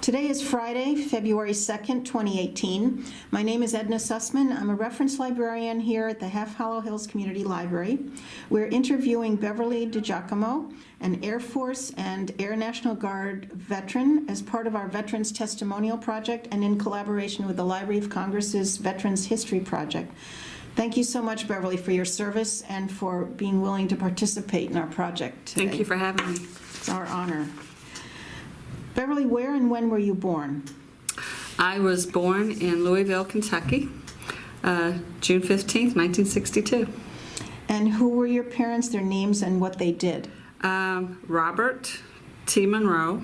Today is Friday, February 2nd, 2018. My name is Edna Sussman. I'm a reference librarian here at the Half Hollow Hills Community Library. We're interviewing Beverly A DiGiacomo, an Air Force and Air National Guard veteran, as part of our Veterans Testimonial Project and in collaboration with the Library of Congress's Veterans History Project. Thank you so much, Beverly, for your service and for being willing to participate in our project today. Thank you for having me. It's our honor. Beverly, where and when were you born? I was born in Louisville, Kentucky, June 15th, 1962. And who were your parents, their names, and what they did? Robert T. Monroe,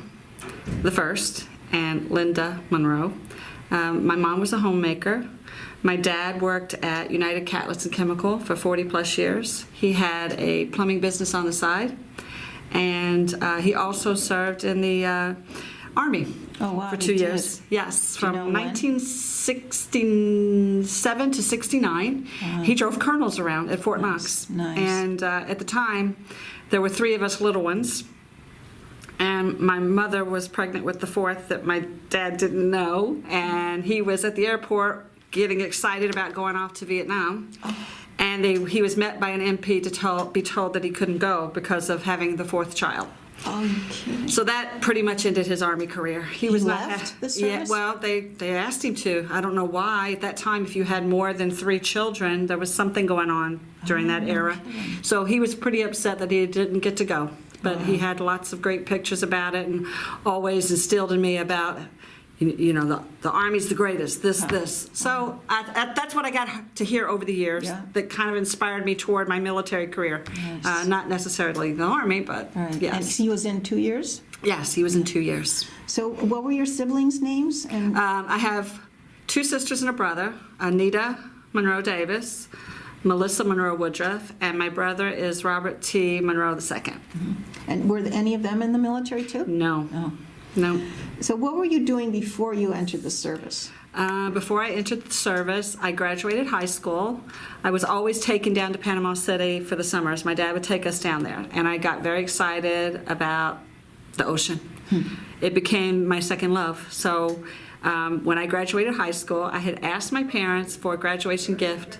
the first, and Linda Monroe. My mom was a homemaker. My dad worked at United Catalyst and Chemical for 40 plus years. He had a plumbing business on the side, and he also served in the Army for 2 years. Did. Yes, from 1967 to 69. He drove colonels around at Fort Knox. Nice. And at the time, there were 3 of us little ones. And my mother was pregnant with the 4th that my dad didn't know. And he was at the airport getting excited about going off to Vietnam. And he was met by an MP to be told that he couldn't go because of having the 4th child. Oh, you kidding. So that pretty much ended his Army career. He was left the service? Yeah, well, they asked him to. I don't know why. At that time, if you had more than 3 children, there was something going on during that era. Okay. So he was pretty upset that he didn't get to go. But he had lots of great pictures about it and always instilled in me about, you know, the Army's the greatest, this. So that's what I got to hear over the years that kind of inspired me toward my military career. Nice. Not necessarily the Army, but Right. yes. And he was in 2 years? Yes, he was in 2 years. So what were your siblings' names? And I have 2 sisters and a brother, Anita Monroe Davis, Melissa Monroe Woodruff, and my brother is Robert T. Monroe II. And were any of them in the military too? No. No. No. So what were you doing before you entered the service? Before I entered the service, I graduated high school. I was always taken down to Panama City for the summers. My dad would take us down there, and I got very excited about the ocean. It became my second love. So when I graduated high school, I had asked my parents for a graduation gift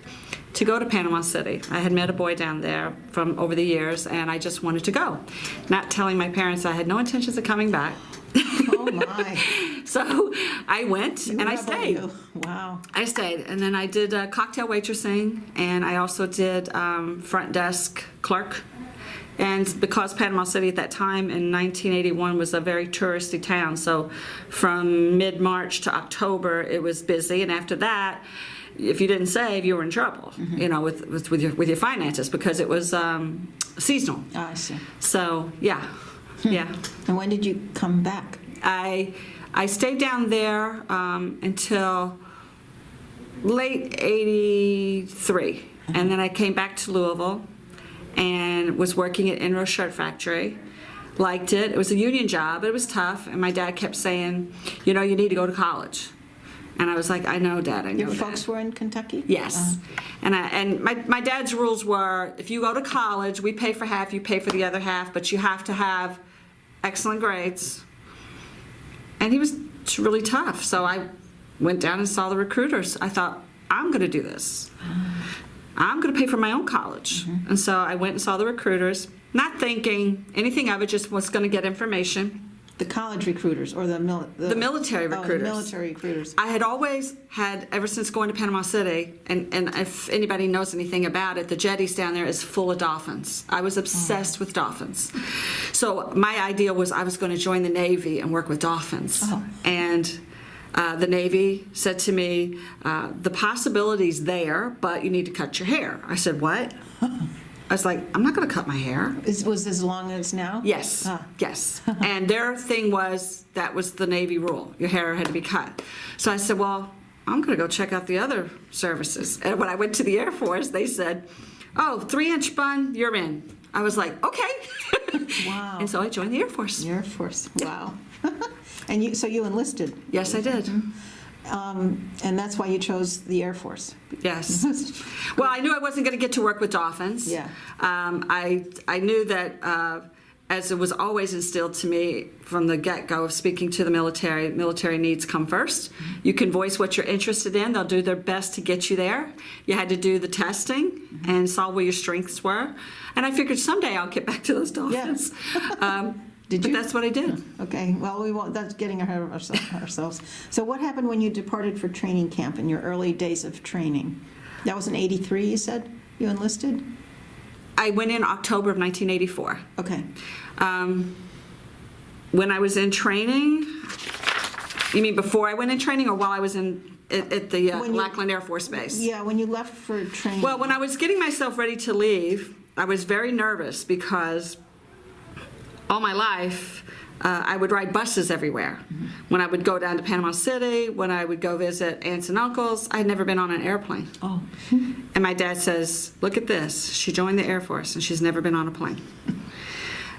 to go to Panama City. I had met a boy down there from over the years, and I just wanted to go. Not telling my parents I had no intentions of coming back. Oh my. So I went and I stayed. Wow. I stayed, and then I did cocktail waitressing, and I also did front desk clerk. And because Panama City at that time in 1981 was a very touristy town, so from mid-March to October it was busy, and after that, if you didn't save, you were in trouble, you know, with your finances, because it was seasonal. Oh, I see. So yeah. Yeah. And when did you come back? I stayed down there until late '83, and then I came back to Louisville and was working at Inroe Shirt Factory. Liked it. It was a union job. It was tough, and my dad kept saying, you know, you need to go to college. And I was like, I know, Dad, I know. Your folks were in Kentucky? Yes. And my dad's rules were, if you go to college, we pay for half, you pay for the other half, but you have to have excellent grades. And he was really tough. So I went down and saw the recruiters. I thought, I'm going to do this. I'm going to pay for my own college. And so I went and saw the recruiters, not thinking anything of it, just was going to get information. The college recruiters or the military recruiters. Oh, the military recruiters. I had always had, ever since going to Panama City, and if anybody knows anything about it, the jetties down there is full of dolphins. I was obsessed with dolphins. So my idea was I was going to join the Navy and work with dolphins. And the Navy said to me, the possibility's there, but you need to cut your hair. I said, what? I was like, I'm not going to cut my hair. Was as long as now? Yes, yes. And their thing was, that was the Navy rule. Your hair had to be cut. So I said, well, I'm going to go check out the other services. And when I went to the Air Force, they said, oh, 3-inch bun, you're in. I was like, okay. Wow. And so I joined the Air Force. The Air Force, wow. And so you enlisted? Yes, I did. And that's why you chose the Air Force? Yes. Well, I knew I wasn't going to get to work with dolphins. Yeah. I knew that as it was always instilled to me from the get-go of speaking to the military needs come first. You can voice what you're interested in. They'll do their best to get you there. You had to do the testing and saw where your strengths were. And I figured someday I'll get back to those dolphins. Did you? But that's what I did. Okay, well, we won't, that's getting ahead of ourselves. So what happened when you departed for training camp in your early days of training? That was in 83, you said, you enlisted? I went in October of 1984. Okay. When I was in training, you mean before I went in training or while I was at the Lackland Air Force Base? Yeah, when you left for training. Well, when I was getting myself ready to leave, I was very nervous because all my life, I would ride buses everywhere. When I would go down to Panama City, when I would go visit aunts and uncles, I had never been on an airplane. Oh. And my dad says, look at this. She joined the Air Force and she's never been on a plane.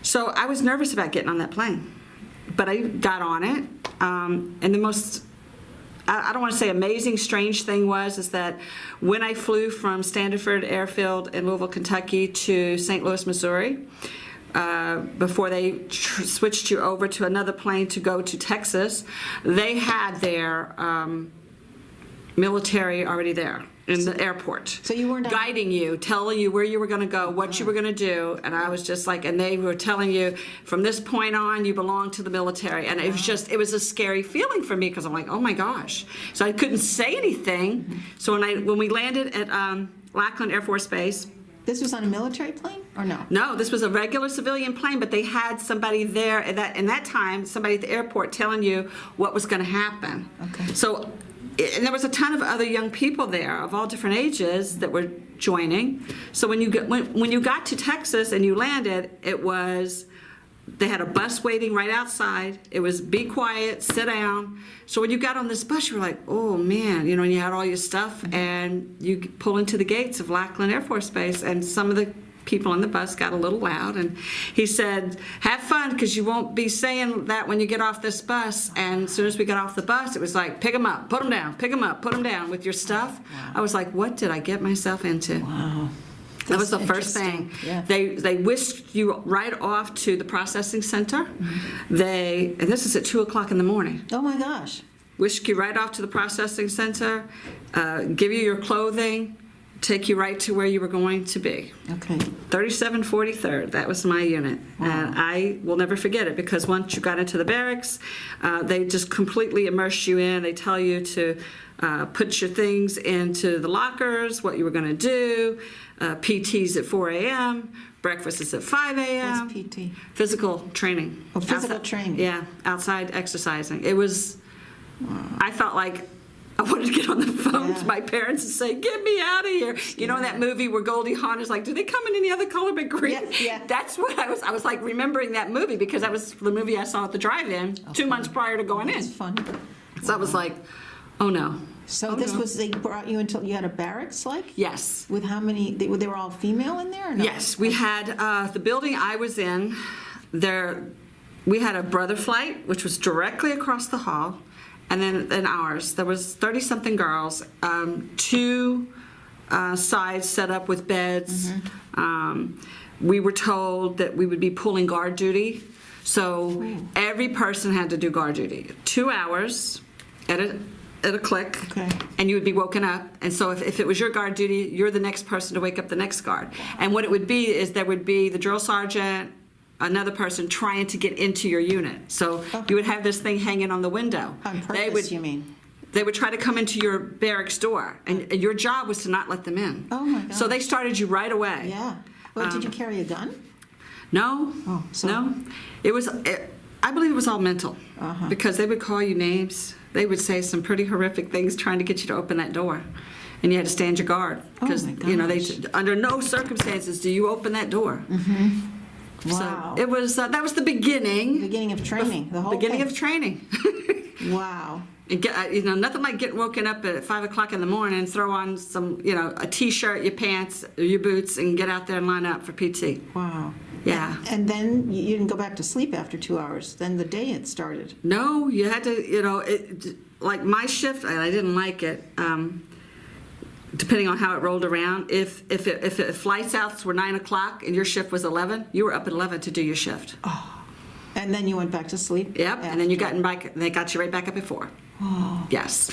So I was nervous about getting on that plane. But I got on it. And the most, I don't want to say amazing, strange thing is that when I flew from Standiford Airfield in Louisville, Kentucky to St. Louis, Missouri, before they switched you over to another plane to go to Texas, they had their military already there in the airport. So you weren't guiding you, telling you where you were going to go, what you were going to do, and I was just like, and they were telling you from this point on you belong to the military, and it was a scary feeling for me because I'm like, oh my gosh. So I couldn't say anything. So when we landed at Lackland Air Force Base. This was on a military plane or no? No, this was a regular civilian plane, but they had somebody there in that time, somebody at the airport telling you what was going to happen. Okay. So, and there was a ton of other young people there of all different ages that were joining. So when you got to Texas and you landed, they had a bus waiting right outside. It was be quiet, sit down. So when you got on this bus, you were like, oh man, and you had all your stuff, and you pull into the gates of Lackland Air Force Base, and some of the people on the bus got a little loud, and he said, have fun, because you won't be saying that when you get off this bus. And as soon as we got off the bus, it was like, pick them up, put them down, pick them up, put them down with your stuff. Wow. I was like, what did I get myself into? Wow. That was the first thing. Yeah. They whisked you right off to the processing center. And this is at 2 o'clock in the morning. Oh my gosh. Whisk you right off to the processing center, give you your clothing, take you right to where you were going to be. Okay. 3743rd, that was my unit. Wow. And I will never forget it because once you got into the barracks, they just completely immerse you in. They tell you to put your things into the lockers, what you were going to do. PT's at 4 a.m., breakfast is at 5 a.m. What's PT? Physical training. Oh, physical outside, training. Yeah, outside exercising. It was, I felt like I wanted to get on the phone to my parents and say, get me out of here. You know that movie where Goldie Hawn is like, do they come in any other color but green? Yeah. That's what I was like remembering that movie because that was the movie I saw at the drive-in 2 months prior to going in. That's fun. So I was like, oh no. So they brought you until you had a barracks, like? Yes. With how many, they were all female in there or no? Yes, we had, the building I was in, we had a brother flight, which was directly across the hall, and then in ours, there was 30-something girls, 2 sides set up with beds. We were told that we would be pulling guard duty, so every person had to do guard duty. 2 hours at a click, and you would be woken up. And so if it was your guard duty, you're the next person to wake up the next guard. And what it would be is there would be the drill sergeant, another person trying to get into your unit. So you would have this thing hanging on the window. On purpose, you mean? They would try to come into your barracks door, and your job was to not let them in. Oh my God. So they started you right away. Yeah. Well, did you carry a gun? No. Oh, so- No. I believe it was all mental because they would call you names. They would say some pretty horrific things trying to get you to open that door. And you had to stand your guard because under no circumstances do you open that door. Wow. So it was that was the beginning. Beginning of training. The whole beginning thing. of training. Wow. And get, nothing like getting woken up at 5 o'clock in the morning, throw on some, a T-shirt, your pants, your boots, and get out there and line up for PT. Wow. Yeah. And then you didn't go back to sleep after 2 hours. Then the day had started. No, you had to, like my shift, and I didn't like it. depending on how it rolled around, if flights outs were 9 o'clock and your shift was 11, you were up at 11 to do your shift. And then you went back to sleep? Yep, and then you got back. They got you right back up at 4. Oh, Yes.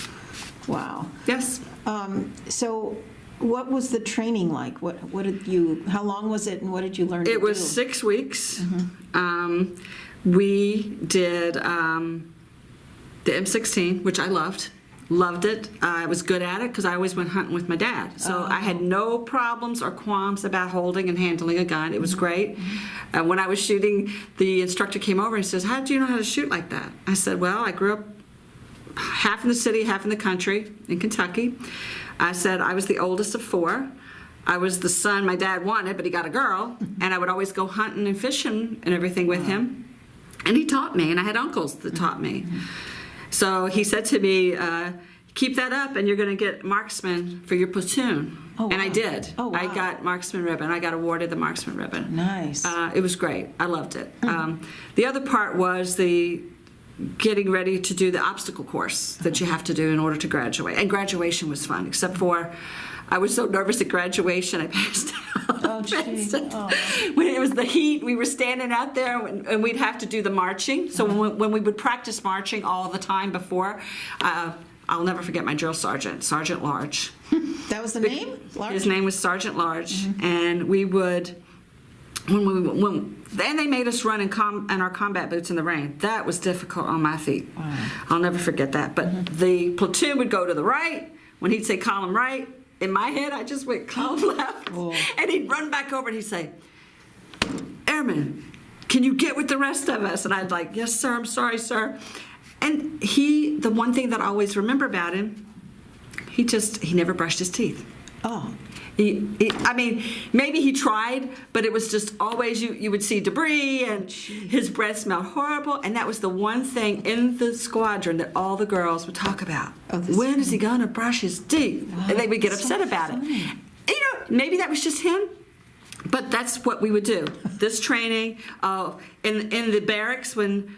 wow. Yes. So what was the training like? What did you, how long was it and what did you learn to do? It was 6 weeks. We did the M16, which I loved. Loved it. I was good at it because I always went hunting with my dad. So I had no problems or qualms about holding and handling a gun. It was great. When I was shooting, the instructor came over and says, "How do you know how to shoot like that?" I said, "Well, I grew up half in the city, half in the country in Kentucky." I said, "I was the oldest of 4. I was the son my dad wanted, but he got a girl, and I would always go hunting and fishing and everything with him. And he taught me, and I had uncles that taught me. So he said to me, keep that up, and you're going to get marksman for your platoon." Oh, and I wow. did. Oh, wow. I got marksman ribbon. I got awarded the marksman ribbon. Nice. It was great. I loved it. The other part was the getting ready to do the obstacle course that you have to do in order to graduate. And graduation was fun, except for I was so nervous at graduation, I passed out. Oh, gee. Oh. When it was the heat, we were standing out there and we'd have to do the marching. So when we would practice marching all the time before, I'll never forget my drill sergeant, Sergeant Large. That was the name? Large? His name was Sergeant Large, and we would, then they made us run in our combat boots in the rain. That was difficult on my feet. Wow. I'll never forget that. But the platoon would go to the right. When he'd say column right, in my head I just went column left. Whoa. And he'd run back over and he'd say, "Airman, can you get with the rest of us?" And I'd like, "Yes, sir, I'm sorry, sir." And the one thing that I always remember about him, he never brushed his teeth. Oh. I mean, maybe he tried, but it was just always, you would see debris and his breath smelled horrible. And that was the one thing in the squadron that all the girls would talk about. When is he going to brush his teeth? Wow, And they would get that's upset so about funny. it. You know, maybe that was just him, but that's what we would do. This training, in the barracks, when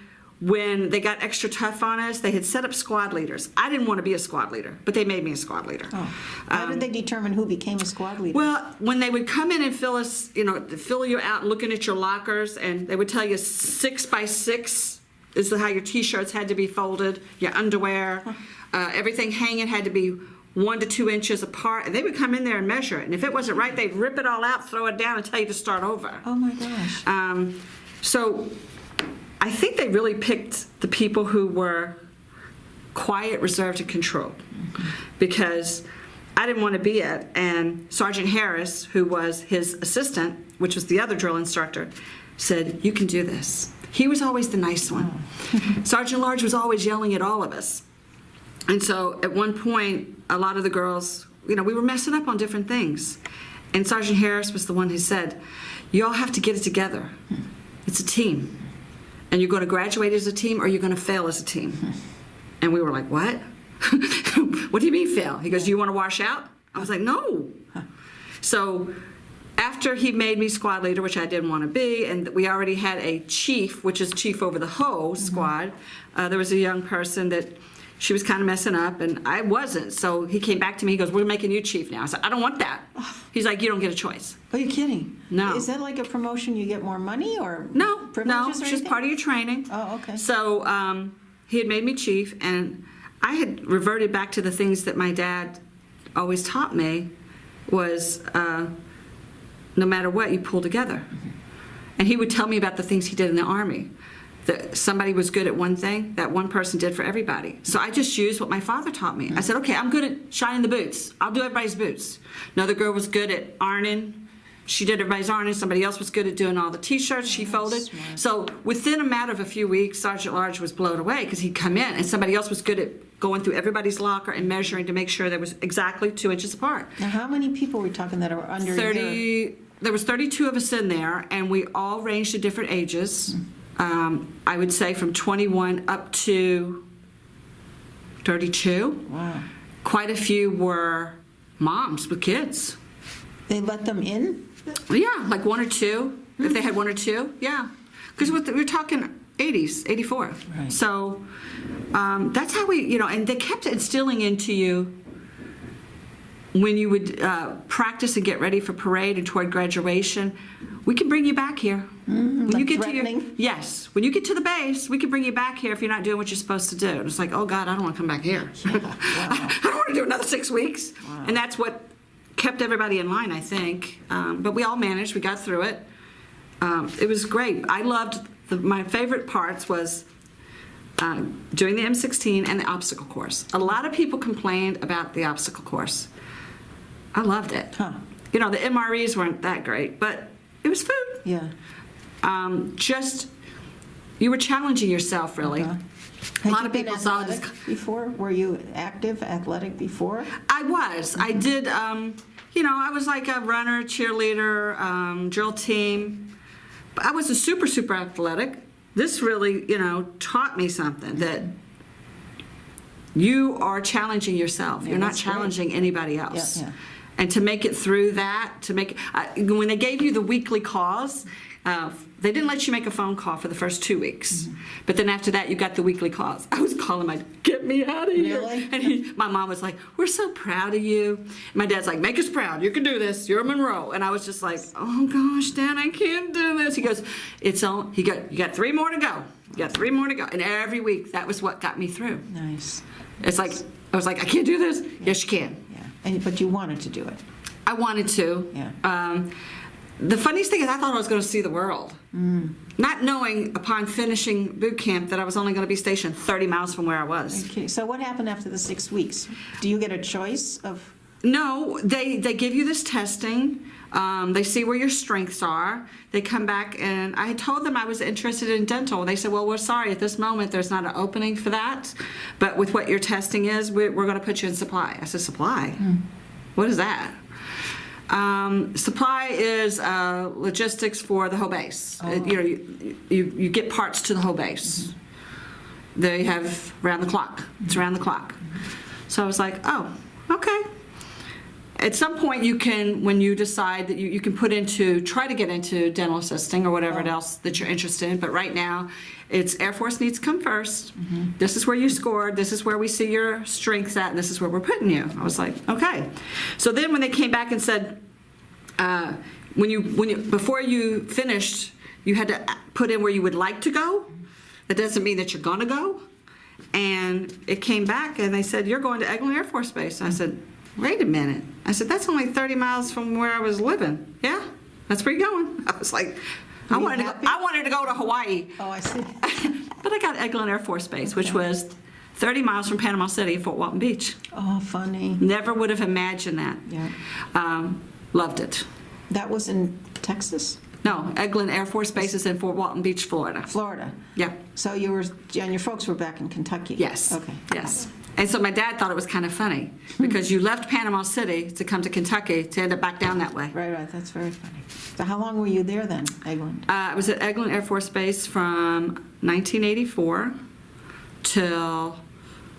they got extra tough on us, they had set up squad leaders. I didn't want to be a squad leader, but they made me a squad leader. Oh. How did they determine who became a squad leader? Well, when they would come in and fill you out looking at your lockers, and they would tell you 6 by 6 is how your T-shirts had to be folded, your underwear, everything hanging had to be 1 to 2 inches apart, and they would come in there and measure it. And if it wasn't right, they'd rip it all out, throw it down, and tell you to start over. Oh my gosh. So I think they really picked the people who were quiet, reserved, and controlled, because I didn't want to be it. And Sergeant Harris, who was his assistant, which was the other drill instructor, said, "You can do this." He was always the nice one. Sergeant Large was always yelling at all of us. And so at one point, a lot of the girls, we were messing up on different things. And Sergeant Harris was the one who said, "You all have to get it together. It's a team. And you're going to graduate as a team or you're going to fail as a team." And we were like, "What?" "What do you mean fail?" He goes, "Do you want to wash out?" I was like, "No." So after he made me squad leader, which I didn't want to be, and we already had a chief, which is chief over the whole squad, there was a young person that she was kind of messing up, and I wasn't. So he came back to me, he goes, "We're making you chief now." I said, "I don't want that." He's like, "You don't get a choice." Are you kidding? No. Is that like a promotion, you get more money or No, privileges or it's just anything? part of your training. Oh, okay. So he had made me chief, and I had reverted back to the things that my dad always taught me was no matter what, you pull together. And he would tell me about the things he did in the Army. That somebody was good at one thing, that one person did for everybody. So I just used what my father taught me. I said, "Okay, I'm good at shining the boots. I'll do everybody's boots." Another girl was good at ironing. She did everybody's ironing. Somebody else was good at doing all the T-shirts she folded. smart. So within a matter of a few weeks, Sergeant Large was blown away because he'd come in and somebody else was good at going through everybody's locker and measuring to make sure there was exactly 2 inches apart. Now, how many people are we talking that are under your... There was 32 of us in there, and we all ranged at different ages. I would say from 21 up to 32. Wow. Quite a few were moms with kids. They let them in? Yeah, like 1 or 2, if they had 1 or 2, yeah. Because we're talking 80s, 84. Right. So that's how we, and they kept instilling into you when you would practice and get ready for parade and toward graduation, we can bring you back here. When like you get threatening? yes, when you get to the base, we can bring you back here if you're not doing what you're supposed to do. And it's like, oh God, I don't want to come back here. I don't want to do another 6 weeks. Wow. And that's what kept everybody in line, I think. But we all managed. We got through it. It was great. I loved my favorite parts was doing the M16 and the obstacle course. A lot of people complained about the obstacle course. I loved it. Huh. You know, the MREs weren't that great, but it was food. Yeah. Just, you were challenging yourself, really. Uh-huh. A lot Had of you been people saw this. athletic before? Were you active, athletic before? I was. I did, you know, I was like a runner, cheerleader, drill team. But I was a super, super athletic. This really, you know, taught me something, that you are challenging yourself. You're not that's great. challenging anybody else. Yeah, yeah. And to make it through that, when they gave you the weekly calls, they didn't let you make a phone call for the first 2 weeks. But then after that, you got the weekly calls. I was calling get me out of here. Really? And my mom was like, we're so proud of you. And my dad's like, make us proud. You can do this. You're a Monroe. And I was just like, oh gosh, Dad, I can't do this. He goes, you got 3 more to go. You got 3 more to go. And every week, that was what got me through. Nice. It's like, I was like, I can't do this. Yes, you can. Yeah. But you wanted to do it. I wanted to. Yeah. The funniest thing is I thought I was going to see the world. Not knowing upon finishing boot camp that I was only going to be stationed 30 miles from where I was. Okay. So what happened after the 6 weeks? Do you get a choice of? No, they give you this testing. They see where your strengths are. They come back, and I told them I was interested in dental. They said, well, we're sorry, at this moment there's not an opening for that, but with what your testing is, we're going to put you in supply. I said, supply? What is that? Supply is logistics for the whole base. You know, you get parts to the whole base. They have round the clock. It's around the clock. So I was like, oh, okay. At some point, you can, when you decide that you can try to get into dental assisting or whatever else that you're interested in. But right now, it's Air Force needs to come first. This is where you scored. This is where we see your strengths at. And this is where we're putting you. I was like, okay. So then when they came back and said, before you finished, you had to put in where you would like to go. That doesn't mean that you're going to go. And it came back and they said, you're going to Eglin Air Force Base. I said, wait a minute. I said, that's only 30 miles from where I was living. Yeah, that's where you're going. I was like, I wanted to go to Hawaii. Oh, I see. But I got Eglin Air Force Base, which was 30 miles from Panama City, Fort Walton Beach. Oh, funny. Never would have imagined that. Yeah. Loved it. That was in Texas? No, Eglin Air Force Base is in Fort Walton Beach, Florida. Florida. Yeah. So and your folks were back in Kentucky? Yes. Okay. Yes. And so my dad thought it was kind of funny because you left Panama City to come to Kentucky to end up back down that way. Right. That's very funny. So how long were you there then, Eglin? I was at Eglin Air Force Base from 1984 till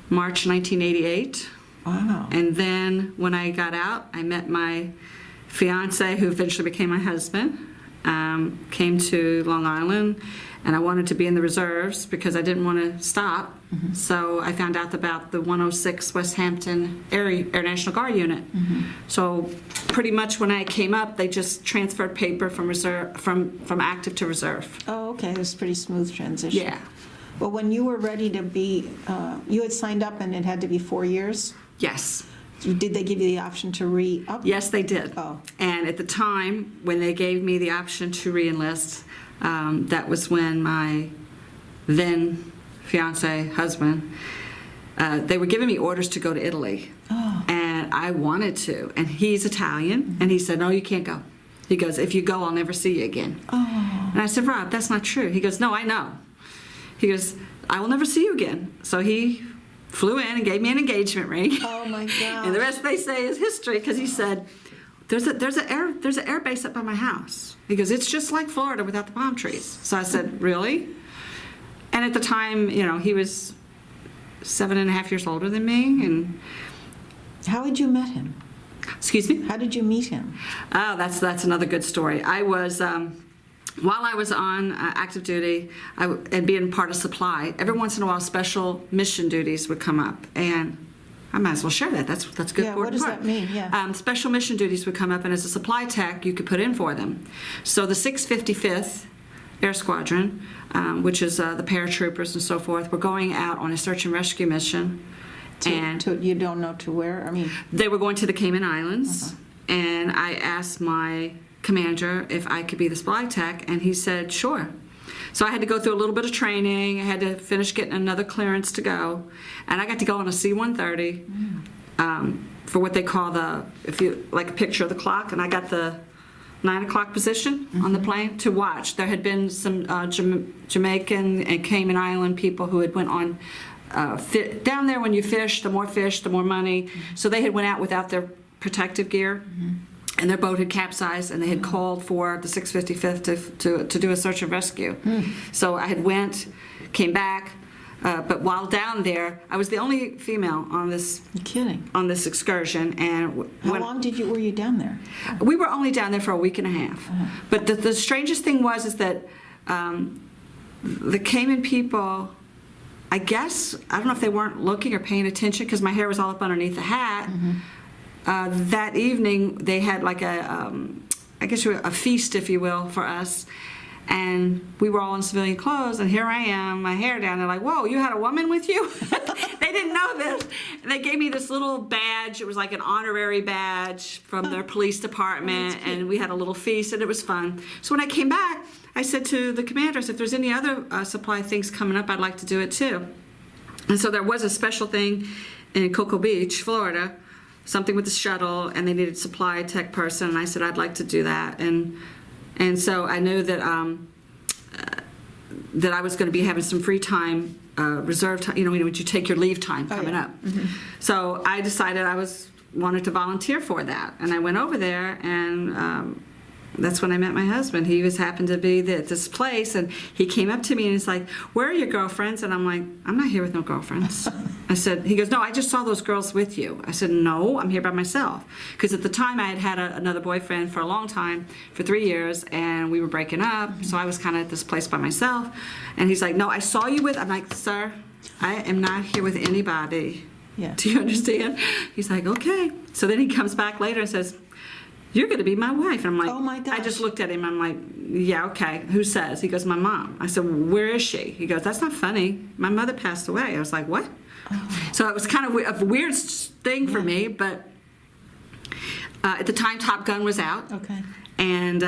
March 1988. Wow. And then when I got out, I met my fiance, who eventually became my husband, came to Long Island, and I wanted to be in the reserves because I didn't want to stop. So I found out about the 106 West Hampton Air National Guard unit. So pretty much when I came up, they just transferred paper from reserve, from active to reserve. Oh, okay. It was a pretty smooth transition. Yeah. Well, when you were ready to be, you had signed up and it had to be 4 years? Yes. Did they give you the option to re-up? Yes, they did. Oh. And at the time, when they gave me the option to re-enlist, that was when my then fiance, husband, they were giving me orders to go to Italy. Oh. And I wanted to. And he's Italian, and he said, no, you can't go. He goes, if you go, I'll never see you again. Oh. And I said, Rob, that's not true. He goes, no, I know. He goes, I will never see you again. So he flew in and gave me an engagement ring. Oh my God. And the rest they say is history, because he said, there's an air base up by my house. He goes, it's just like Florida without the palm trees. So I said, really? And at the time, you know, he was 7.5 years older than me. And How had you met him? excuse me? How did you meet him? Oh, that's another good story. I was, while I was on active duty and being part of supply, every once in a while special mission duties would come up. And I might as well share that. That's good. Yeah, what does that mean? Yeah. Special mission duties would come up, and as a supply tech, you could put in for them. So the 655th Air Squadron, which is the paratroopers and so forth, were going out on a search and rescue mission. You don't know to where? I mean, They were going to the Cayman Islands, and I asked my commander if I could be the supply tech, and he said, sure. So I had to go through a little bit of training. I had to finish getting another clearance to go, and I got to go on a C-130 for what they call like a picture of the clock, and I got the 9 o'clock position on the plane to watch. There had been some Jamaican and Cayman Island people who had went on down there. When you fish, the more money. So they had went out without their protective gear. And their boat had capsized, and they had called for the 655th to do a search and rescue. So I had came back, but while down there, I was the only female on this. You're kidding. On this excursion. And how long were you down there? We were only down there for a week and a half. But the strangest thing is that the Cayman people, I guess, I don't know if they weren't looking or paying attention because my hair was all up underneath the hat. That evening, they had like a feast, if you will, for us. And we were all in civilian clothes, and here I am, my hair down. They're like, whoa, you had a woman with you? They didn't know this. And they gave me this little badge. It was like an honorary badge from their police department, and we had a little feast, and it was fun. So when I came back, I said to the commanders, if there's any other supply things coming up, I'd like to do it too. And so there was a special thing in Cocoa Beach, Florida, something with the shuttle, and they needed a supply tech person, and I said I'd like to do that, and so I knew that that I was going to be having some free time, reserve time. When you take your leave time coming up. So I decided I wanted to volunteer for that, and I went over there, and that's when I met my husband. He happened to be at this place, and he came up to me and he's like, where are your girlfriends? And I'm like, I'm not here with no girlfriends. He goes, no, I just saw those girls with you. I said, no, I'm here by myself. Because at the time I had another boyfriend for a long time, for 3 years, and we were breaking up, so I was kind of at this place by myself. And he's like, no, I saw you with, I'm like, sir, I am not here with anybody. Yeah. Do you understand? He's like, okay. So then he comes back later and says, you're going to be my wife. And I'm like, oh my gosh. I just looked at him. I'm like, yeah, okay. Who says? He goes, my mom. I said, where is she? He goes, that's not funny. My mother passed away. I was like, what? Oh. So it was kind of a weird thing for me, but at the time Top Gun was out. Okay. And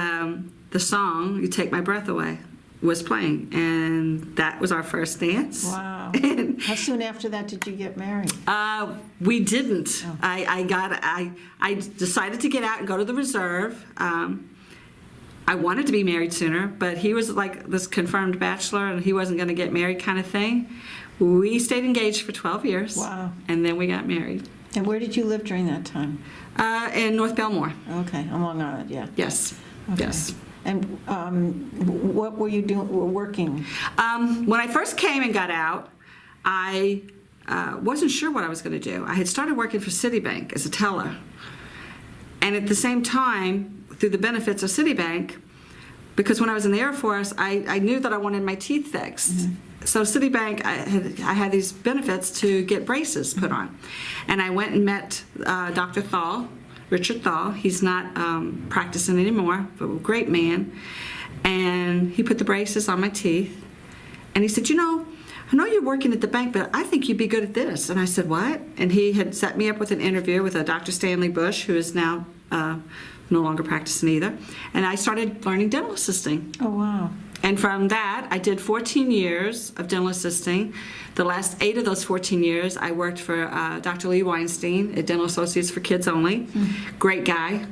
the song, You Take My Breath Away, was playing, and that was our first dance. Wow. How soon after that did you get married? We didn't. Oh. I decided to get out and go to the reserve. I wanted to be married sooner, but he was like this confirmed bachelor, and he wasn't going to get married kind of thing. We stayed engaged for 12 years. Wow. And then we got married. And where did you live during that time? In North Belmore. Okay, on Long Island, yeah. Yes. Okay. Yes. And what were you doing, working? When I first came and got out, I wasn't sure what I was going to do. I had started working for Citibank as a teller. And at the same time, through the benefits of Citibank, because when I was in the Air Force, I knew that I wanted my teeth fixed. So Citibank, I had these benefits to get braces put on. And I went and met Dr. Thal, Richard Thal. He's not practicing anymore, but a great man. And he put the braces on my teeth. And he said, I know you're working at the bank, but I think you'd be good at this. And I said, what? And he had set me up with an interview with a Dr. Stanley Bush, who is now no longer practicing either. And I started learning dental assisting. Oh, wow. And from that, I did 14 years of dental assisting. The last 8 of those 14 years, I worked for Dr. Lee Weinstein at Dental Associates for Kids Only. Great guy.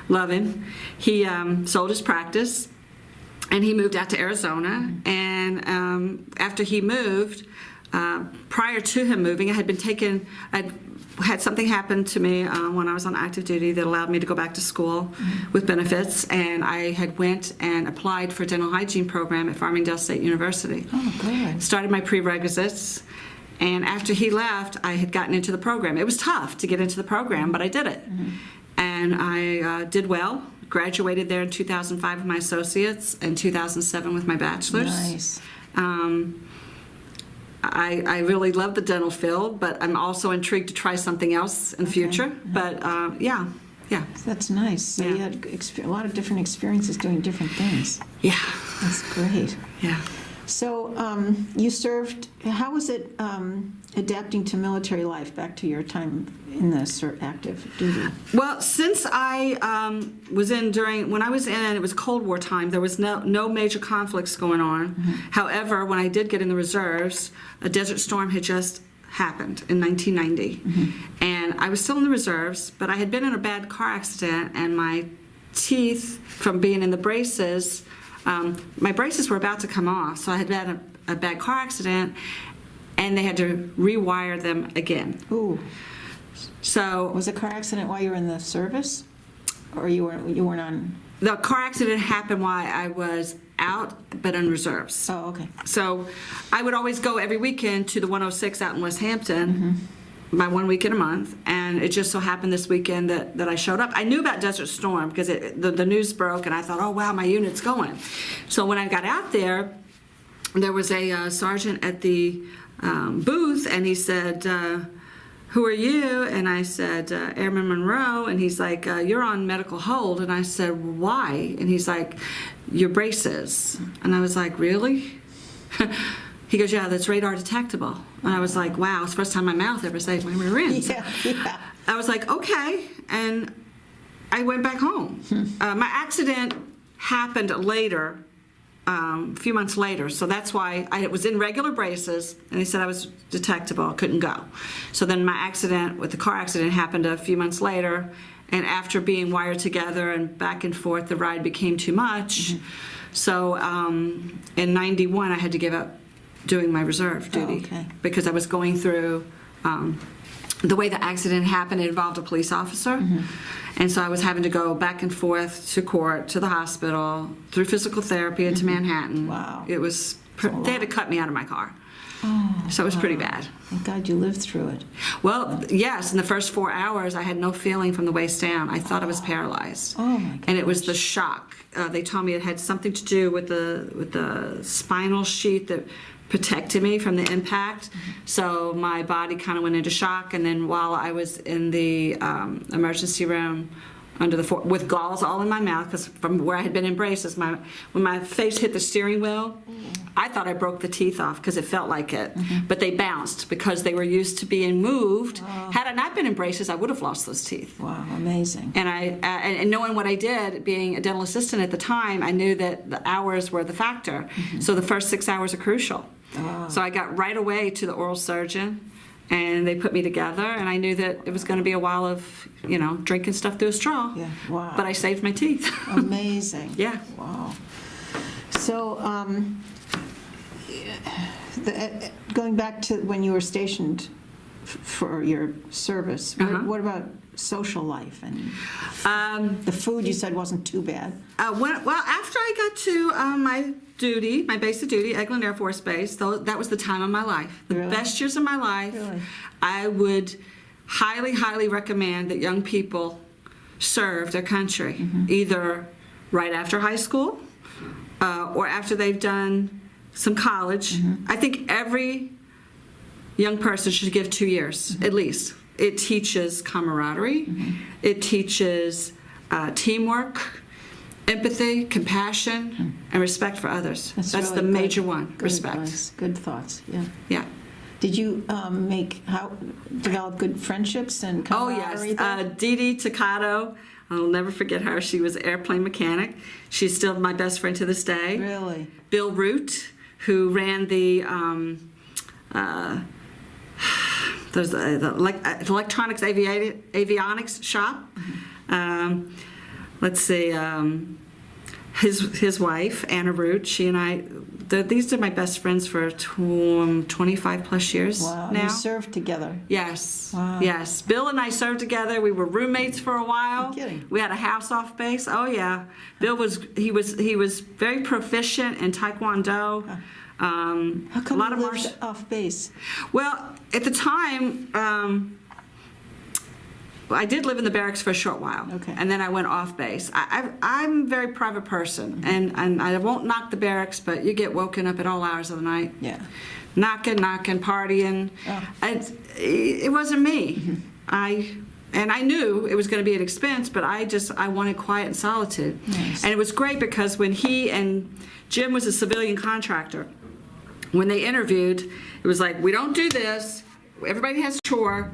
Love him. He sold his practice, and he moved out to Arizona. And after he moved, prior to him moving, I'd had something happen to me when I was on active duty that allowed me to go back to school with benefits, and I had went and applied for a dental hygiene program at Farmingdale State University. Oh, good. Started my prerequisites, and after he left, I had gotten into the program. It was tough to get into the program, but I did it. And I did well, graduated there in 2005 with my associates, and 2007 with my bachelor's. Nice. I really love the dental field, but I'm also intrigued to try something else in the future. But yeah. That's nice. So Yeah. you had a lot of different experiences doing different things. Yeah. That's great. Yeah. So you served, how was it adapting to military life back to your time in the active duty? Well, since I was in when I was in, it was Cold War time, there was no major conflicts going on. However, when I did get in the reserves, a Desert Storm had just happened in 1990. And I was still in the reserves, but I had been in a bad car accident, and my teeth from being in the braces, my braces were about to come off, so I had had a bad car accident, and they had to rewire them again. Ooh. So Was a car accident while you were in the service? Or you weren't on? the car accident happened while I was out, but in reserves. Oh, okay. So I would always go every weekend to the 106 out in West Hampton, by 1 weekend a month, and it just so happened this weekend that I showed up. I knew about Desert Storm because the news broke, and I thought, oh wow, my unit's going. So when I got out there was a sergeant at the booth, and he said, who are you? And I said, Airman Monroe. And he's like, you're on medical hold. And I said, why? And he's like, your braces. And I was like, really? He goes, yeah, that's radar detectable. And I was like, wow, it's the first time my mouth ever saved my rear end. Yeah. I was like, okay. And I went back home. My accident happened later, a few months later. So that's why I was in regular braces, and they said I was detectable, I couldn't go. So then my accident with the car accident happened a few months later, and after being wired together and back and forth, the ride became too much. So in 91, I had to give up doing my reserve duty because I was going through the way the accident happened. It involved a police officer, and so I was having to go back and forth to court, to the hospital, through physical therapy into Manhattan. Wow. It was they had to cut me out of my car. So it was pretty bad. Thank God you lived through it. Well, yes, in the first 4 hours, I had no feeling from the waist down. I thought I was paralyzed. Oh, my And it was the shock. They told me it had something to do with the spinal sheath that protected me from the impact. So my body kind of went into shock. And then while I was in the emergency room, with galls all in my mouth, because from where I had been in braces, when my face hit the steering wheel, I thought I broke the teeth off because it felt like it. But they bounced because they were used to being moved. Had I not been in braces, I would have lost those teeth. Wow, amazing. And and knowing what I did, being a dental assistant at the time, I knew that the hours were the factor. So the first 6 hours are crucial. So I got right away to the oral surgeon, and they put me together, and I knew that it was going to be a while of, drinking stuff through a straw. Yeah, wow. But I saved my teeth. Amazing. Yeah. Wow. So, going back to when you were stationed for your service, what about social life and the food? You said wasn't too bad. After I got to my base of duty, Eglin Air Force Base, that was the time of my life, the best years of my life. Really? I would highly, highly recommend that young people serve their country, either right after high school or after they've done some college. I think every young person should give 2 years, at least. It teaches camaraderie. It teaches teamwork, empathy, compassion, and respect for others. That's really the major one, good respect. advice. Good thoughts, yeah. Yeah. Did you develop good friendships and Oh, camaraderie yes. there? Dee Dee Toccato, I'll never forget her. She was an airplane mechanic. She's still my best friend to this day. Really? Bill Root, who ran the there's the electronics avionics shop. Let's see, his wife, Anna Root, she and I, these are my best friends for 25 plus years Wow. now. You served together. Yes. Wow. Yes. Bill and I served together. We were roommates for a while. You're kidding. We had a house off base. Oh yeah. Bill was very proficient in Taekwondo. How come a lot you of lived martial. off base? Well, at the time, I did live in the barracks for a short while. Okay. And then I went off base. I'm a very private person, and I won't knock the barracks, but you get woken up at all hours of the night. Yeah. Knocking, partying. Oh. It wasn't me. And I knew it was going to be an expense, but I wanted quiet and solitude. Nice. And it was great because when he and Jim was a civilian contractor, when they interviewed, it was like, we don't do this. Everybody has a chore.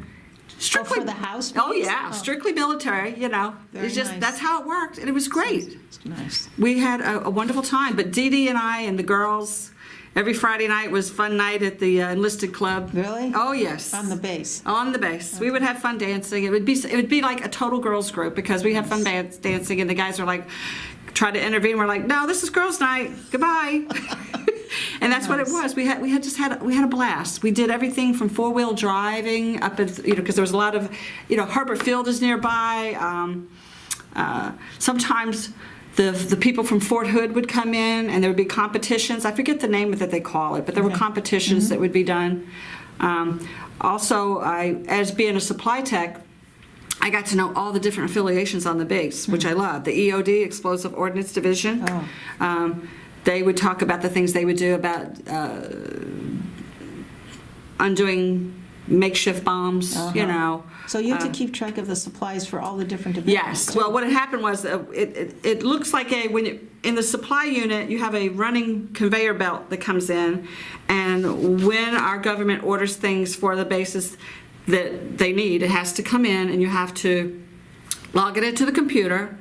Strictly for the house, Oh please? yeah, Oh. strictly military. You know, Very it's just nice. that's how it worked, and it was great. It's nice. We had a wonderful time. But Dee Dee and I and the girls, every Friday night was fun night at the enlisted club. Really? Oh yes. On the base. On the base. We would have fun dancing. It would be like a total girls group because we had fun dancing, and the guys were like, try to intervene. We're like, no, this is girls' night. Goodbye. And that's what it was. We had a blast. We did everything from 4-wheel driving up at, because there was a lot of, Harbor Field is nearby. Sometimes the people from Fort Hood would come in, and there would be competitions. I forget the name that they call it, but there were competitions that would be done. Also, as being a supply tech, I got to know all the different affiliations on the base, which I love. The EOD, Explosive Ordnance Division. Oh. They would talk about the things they would do about undoing makeshift bombs, So you have to keep track of the supplies for all the different divisions. Yes. Well, what had happened was it looks like in the supply unit, you have a running conveyor belt that comes in, and when our government orders things for the bases that they need, it has to come in, and you have to log it into the computer,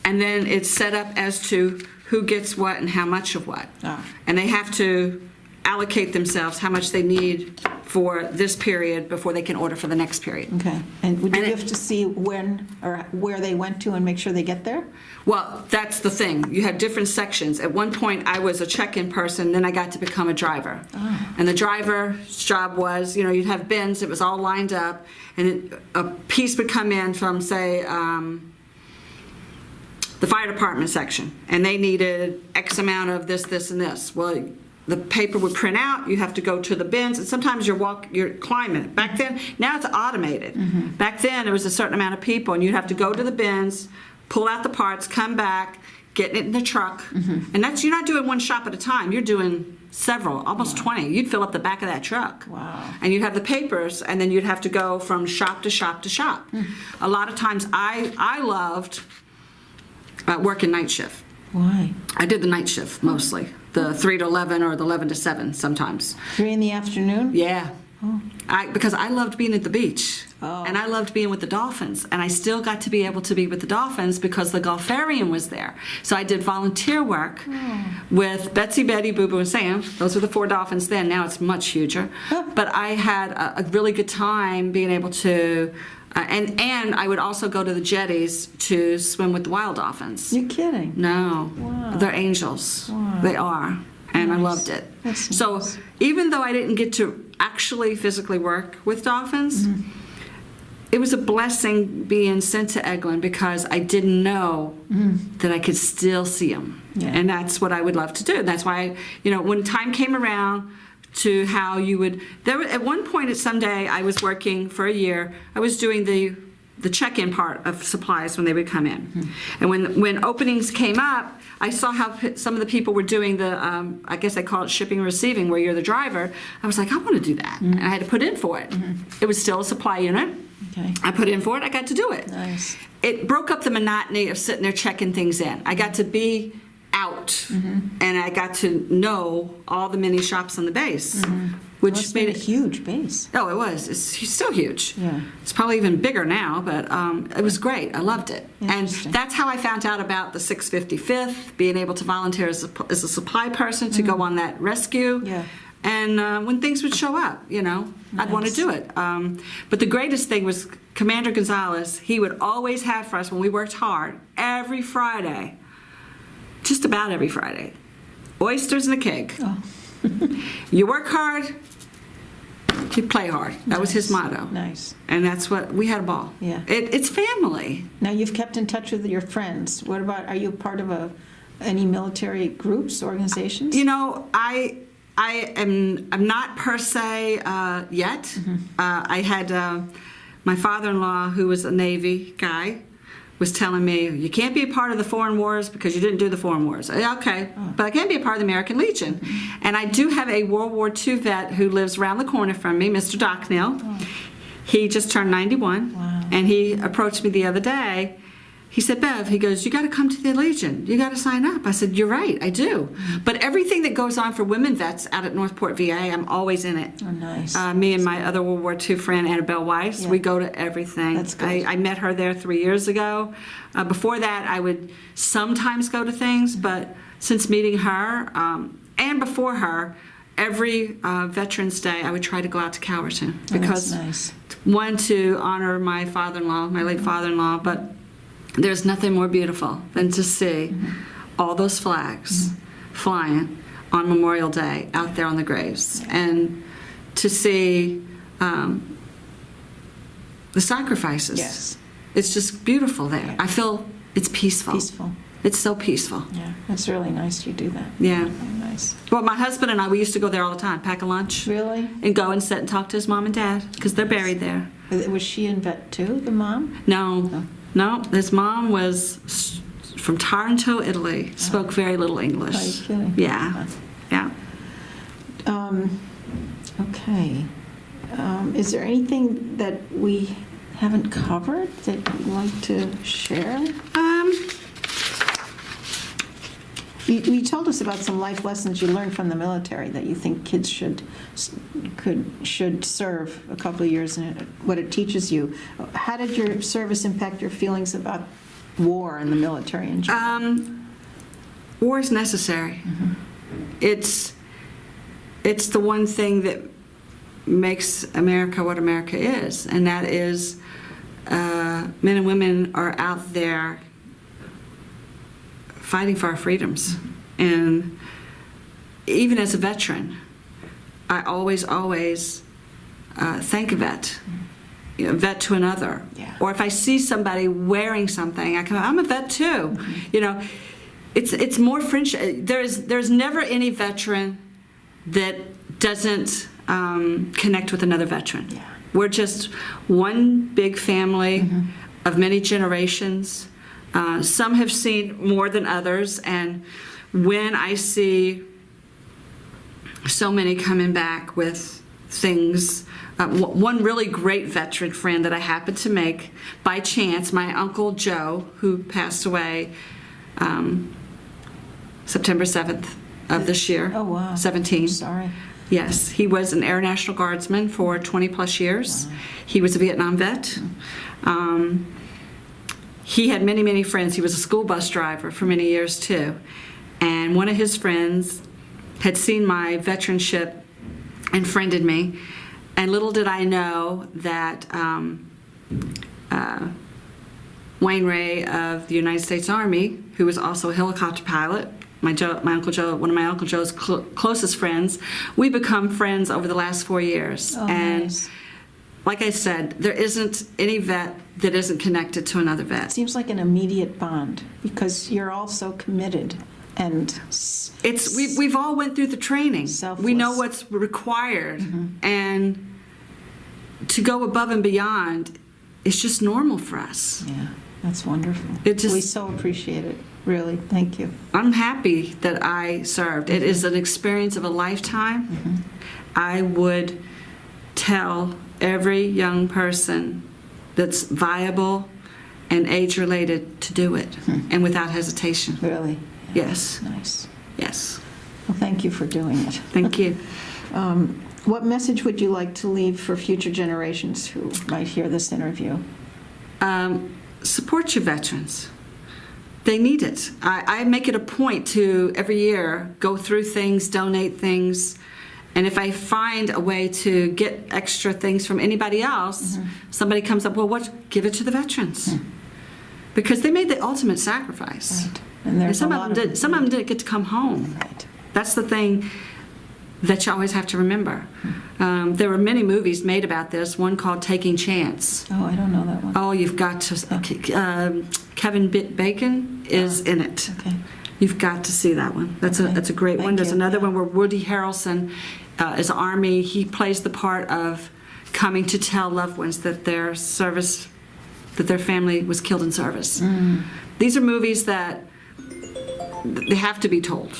and then it's set up as to who gets what and how much of what. Ah. And they have to allocate themselves how much they need for this period before they can order for the next period. Okay. And would you And have to see when or where they went to and make sure they get there? Well, that's the thing. You have different sections. At one point, I was a check-in person, then I got to become a driver. Oh. And the driver's job was, you'd have bins, it was all lined up, and a piece would come in from, say, the fire department section, and they needed X amount of this, this, and this. Well, the paper would print out, you have to go to the bins, and sometimes you're climbing it. Back then, now it's automated. Back then, there was a certain amount of people, and you'd have to go to the bins, pull out the parts, come back, get it in the truck. And you're not doing one shop at a time, you're doing several, almost 20. You'd fill up the back of that truck. Wow. And you'd have the papers, and then you'd have to go from shop to shop to shop. A lot of times, I loved working night shift. Why? I did the night shift mostly, the 3 to 11 or the 11 to 7 sometimes. 3 in the afternoon? Yeah. Oh. Because I loved being at the beach. Oh. And I loved being with the dolphins. And I still got to be able to be with the dolphins because the Gulfarium was there. So I did volunteer work with Betsy, Betty, Boo Boo, and Sam. Those were the 4 dolphins then. Now it's much huger. But I had a really good time being able to... and I would also go to the jetties to swim with the wild dolphins. You're kidding? No, Wow. they're angels. Wow. They are, and I Nice. loved it. That's So nice. even though I didn't get to actually physically work with dolphins, it was a blessing being sent to Eglin because I didn't know that I could still see them, Yeah. and that's what I would love to do. That's why, when time came around to how you would, at one point someday I was working for a year, I was doing the check-in part of supplies when they would come in. And when openings came up, I saw how some of the people were doing the, I guess they call it shipping and receiving, where you're the driver. I was like, I want to do that. And I had to put in for it. It was still a supply unit. Okay. I put in for it, I got to do it. Nice. It broke up the monotony of sitting there checking things in. I got to be out, and I got to know all the mini shops on the base, which Must made be a it. huge base. Oh, it was. It's still huge. Yeah. It's probably even bigger now, but it was great. I loved it. And Interesting. that's how I found out about the 655th, being able to volunteer as a supply person to go on that rescue. Yeah. And when things would show up, I'd want to Nice. do it. But the greatest thing was Commander Gonzalez. He would always have for us, when we worked hard, every Friday, just about every Friday, oysters and a cake. Oh. You work hard, you play hard. That was his motto. Nice. And that's what, we had a ball. Yeah. It's family. Now, you've kept in touch with your friends. What about, are you part of any military groups, organizations? I'm not per se yet. I had my father-in-law, who was a Navy guy, was telling me, you can't be a part of the foreign wars because you didn't do the foreign wars. Yeah, okay, but I can be a part of the American Legion. And I do have a World War II vet who lives around the corner from me, Mr. Docknell. He just turned 91, and he approached me the other day. He said, Bev, he goes, you got to come to the Legion. You got to sign up. I said, you're right, I do. But everything that goes on for women vets out at Northport, VA, I'm always in it. Oh, nice. Me and my other World War II friend, Annabelle Weiss, we go to everything. That's good. I met her there 3 years ago. Before that, I would sometimes go to things, but since meeting her, and before her, every Veterans Day, I would try to go out to Calverton. Because, that's nice. one, to honor my father-in-law, my late father-in-law, but there's nothing more beautiful than to see all those flags flying on Memorial Day out there on the graves, and to see the sacrifices. Yes. It's just beautiful there. I feel it's peaceful. Peaceful. It's so peaceful. Yeah, it's really nice you do that. Yeah. Very nice. Well, my husband and I, we used to go there all the time, pack a lunch. Really? And go and sit and talk to his mom and dad, because they're buried there. Was she in vet too, the mom? No, his mom was from Taranto, Italy. Spoke very little English. Are you kidding? Yeah, yeah. Okay. Is there anything that we haven't covered that you'd like to share? You told us about some life lessons you learned from the military that you think kids should serve a couple of years and what it teaches you. How did your service impact your feelings about war and the military in general? War is necessary. It's the one thing that makes America what America is, and that is men and women are out there fighting for our freedoms. And even as a veteran, I always thank a vet, vet to another. Yeah. Or if I see somebody wearing something, I come, I'm a vet too. It's more friendship. There's never any veteran that doesn't connect with another veteran. Yeah. We're just one big family of many generations. Some have seen more than others, and when I see so many coming back with things, one really great veteran friend that I happened to make by chance, my Uncle Joe, who passed away September 7th of this year. Oh, wow. 17. Sorry. Yes, he was an Air National Guardsman for 20 plus years. Wow. He was a Vietnam vet. He had many, many friends. He was a school bus driver for many years too. And one of his friends had seen my veteranship and friended me. And little did I know that Wayne Ray of the United States Army, who was also a helicopter pilot, my Uncle Joe, one of my Uncle Joe's closest friends, we become friends over the last 4 years. Oh, and nice. Like I said, there isn't any vet that isn't connected to another vet. It seems like an immediate bond because you're all so committed and we've all went through the training. Selfless. We know what's required, and to go above and beyond is just normal for us. Yeah, that's wonderful. We so appreciate it. Really, thank you. I'm happy that I served. It is an experience of a lifetime. I would tell every young person that's viable and age-related to do it, and without hesitation. Really? Yes. Nice. Yes. Well, thank you for doing it. Thank you. What message would you like to leave for future generations who might hear this interview? Support your veterans. They need it. I make it a point to every year go through things, donate things, and if I find a way to get extra things from anybody else, somebody comes up, well, give it to the veterans. Because they made the ultimate sacrifice. Right. And some of them didn't get to come home. Right. That's the thing that you always have to remember. There were many movies made about this, one called Taking Chance. Oh, I don't know that one. Oh, you've got to, Kevin Bacon is in it. Okay. You've got to see that one. That's a great one. There's another one where Woody Harrelson is Army. He plays the part of coming to tell loved ones that their family was killed in service. These are movies that they have to be told.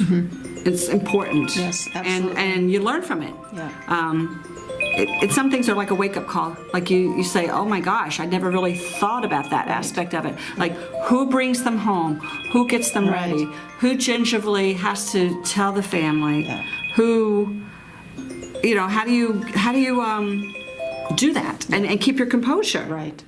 It's important. Yes, absolutely. And you learn from it. Some things are like a wake-up call. Like you say, oh my gosh, I never really thought about that aspect of it. Like, who brings them home? Who gets them ready? Who gingerly has to tell the family? Who, how do you do that and keep your composure? Right.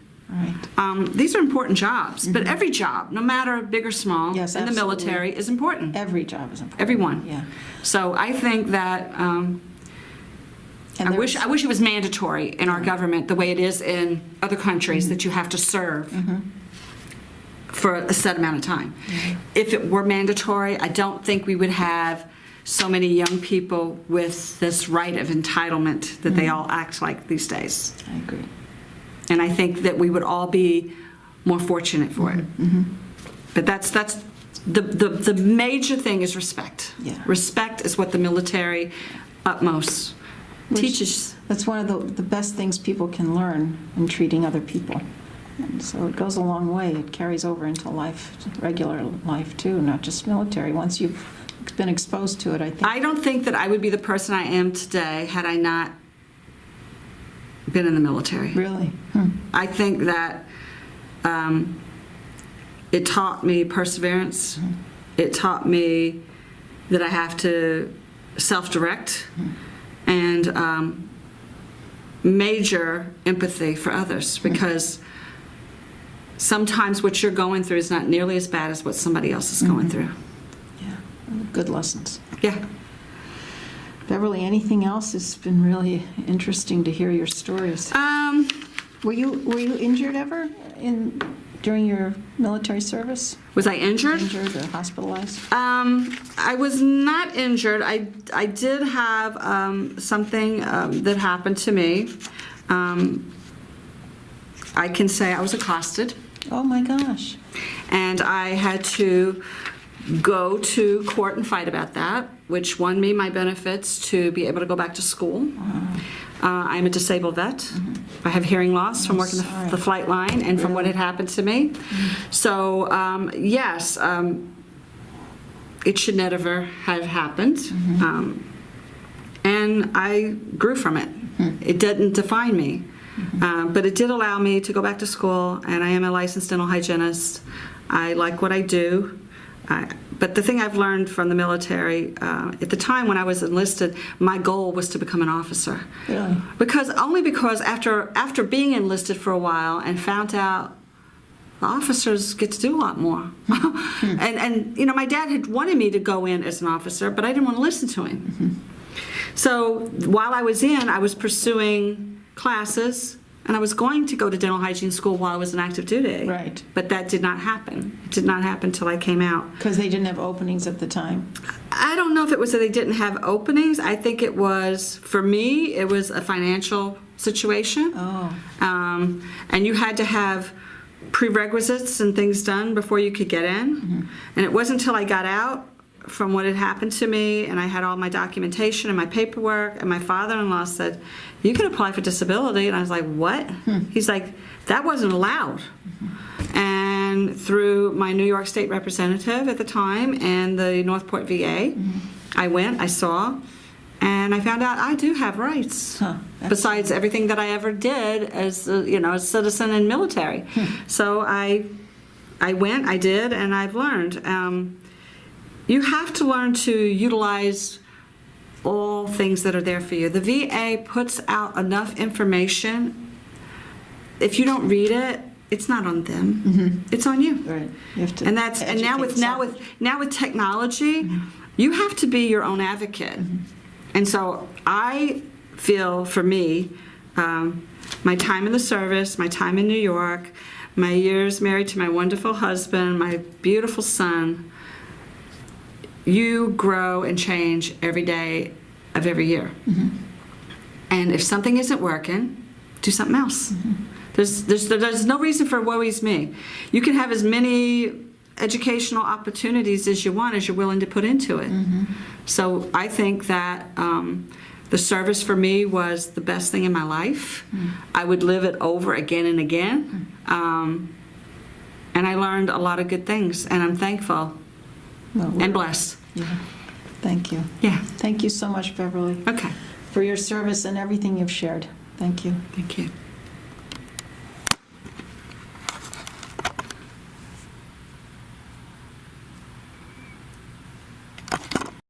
These are important jobs, but every job, no matter big or small, Yes, in the absolutely. military is important. Every job is important. Everyone. Yeah. So I think that And I wish it was mandatory in our government the way it is in other countries that you have to serve for a set amount of time. If it were mandatory, I don't think we would have so many young people with this right of entitlement that they all act like these days. I agree. And I think that we would all be more fortunate for it. But that's the major thing is respect. Yeah. Respect is what the military utmost teaches. That's one of the best things people can learn in treating other people. And so it goes a long way. It carries over into life, regular life too, not just military. Once you've been exposed to it, I think. I don't think that I would be the person I am today had I not been in the military. Really? I think that it taught me perseverance. It taught me that I have to self-direct and major empathy for others, because sometimes what you're going through is not nearly as bad as what somebody else is going through. Yeah. Good lessons. Yeah. Beverly, anything else? It's been really interesting to hear your stories. Were you injured ever during your military service? Was I injured? Injured or hospitalized? I was not injured. I did have something that happened to me. I can say I was accosted. Oh my gosh. And I had to go to court and fight about that, which won me my benefits to be able to go back to school. I'm a disabled vet. I have hearing loss from working the flight line and from what had happened to me. So, yes, it should never have happened. And I grew from it. It didn't define me. But it did allow me to go back to school, and I am a licensed dental hygienist. I like what I do. But the thing I've learned from the military, at the time when I was enlisted, my goal was to become an officer. Really? Because after being enlisted for a while and found out the officers get to do a lot more. And my dad had wanted me to go in as an officer, but I didn't want to listen to him. So while I was in, I was pursuing classes, and I was going to go to dental hygiene school while I was in active duty. Right. But that did not happen. It did not happen until I came out. Because they didn't have openings at the time. I don't know if it was that they didn't have openings. I think it was, for me, it was a financial situation. Oh. And you had to have prerequisites and things done before you could get in. And it wasn't until I got out from what had happened to me, and I had all my documentation and my paperwork, and my father-in-law said, you can apply for disability. And I was like, what? He's like, that wasn't allowed. And through my New York State representative at the time and the Northport VA, I went, I saw, and I found out I do have rights, besides everything that I ever did as a citizen and military. So I went, I did, and I've learned. You have to learn to utilize all things that are there for you. The VA puts out enough information. If you don't read it, it's not on them. It's on you. Right. You have to And now with technology, you have to be your own advocate. And so I feel, for me, my time in the service, my time in New York, my years married to my wonderful husband, my beautiful son, you grow and change every day of every year. And if something isn't working, do something else. There's no reason for woe is me. You can have as many educational opportunities as you want, as you're willing to put into it. So I think that The service for me was the best thing in my life. I would live it over again and again. And I learned a lot of good things, and I'm thankful Well, and blessed. yeah. Thank you. Yeah. Thank you so much, Beverly, Okay. for your service and everything you've shared. Thank you. Thank you.